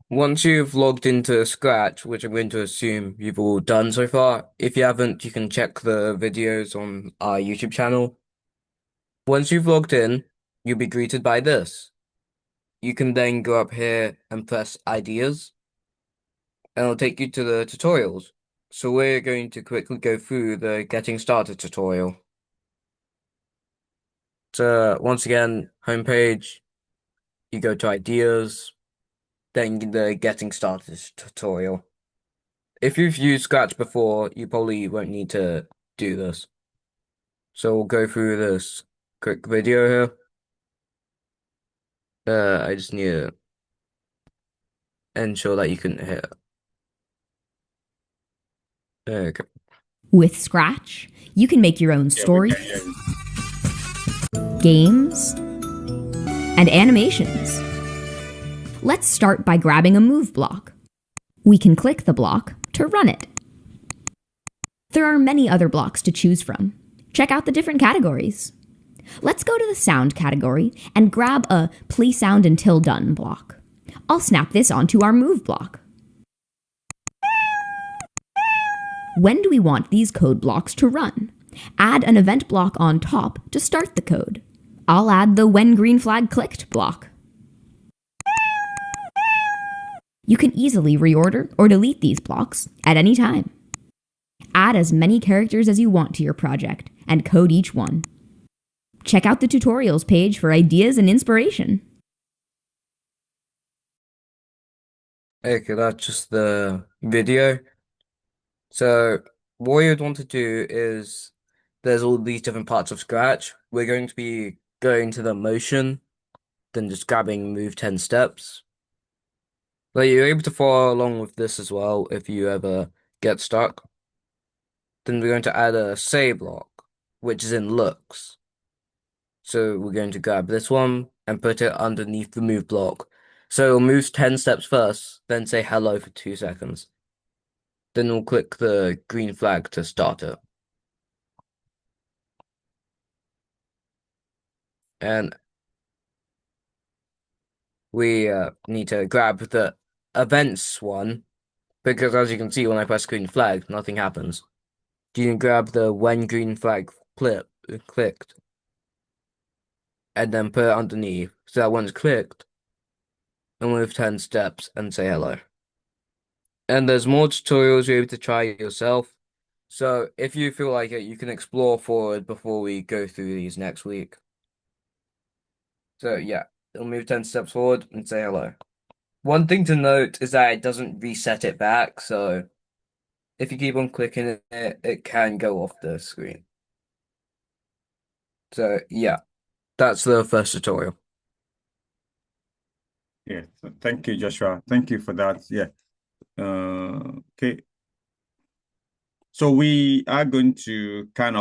Once you've logged into Scratch, which I'm going to assume you've all done so far, if you haven't, you can check the videos on our YouTube channel. Once you've logged in, you'll be greeted by this. You can then go up here and press Ideas, and it'll take you to the tutorials. So we're going to quickly go through the Getting Started tutorial. So once again, homepage, you go to Ideas, then the Getting Started tutorial. If you've used Scratch before, you probably won't need to do this. So we'll go through this quick video here. I just need to ensure that you can hear. Okay. With Scratch, you can make your own stories, games, and animations. Let's start by grabbing a move block. We can click the block to run it. There are many other blocks to choose from. Check out the different categories. Let's go to the sound category and grab a play sound until done block. I'll snap this onto our move block. When do we want these code blocks to run? Add an event block on top to start the code. I'll add the when green flag clicked block. You can easily reorder or delete these blocks at any time. Add as many characters as you want to your project and code each one. Check out the tutorials page for ideas and inspiration. Okay, that's just the video. So what you'd want to do is there's all these different parts of Scratch. We're going to be going to the motion, then just grabbing move 10 steps. But you're able to follow along with this as well if you ever get stuck. Then we're going to add a say block, which is in looks. So we're going to grab this one and put it underneath the move block. So it'll move 10 steps first, then say hello for 2 seconds. Then we'll click the green flag to start it. And we need to grab the events one, because as you can see, when I press green flag, nothing happens. You can grab the when green flag clicked, and then put it underneath, so that when it's clicked, and move 10 steps and say hello. And there's more tutorials you're able to try yourself. So if you feel like it, you can explore forward before we go through these next week. So yeah, it'll move 10 steps forward and say hello. One thing to note is that it doesn't reset it back, so if you keep on clicking it, it can go off the screen. So yeah, that's the first tutorial. Yeah, so thank you, Joshua. Thank you for that. Yeah. Okay. So we are going to kind of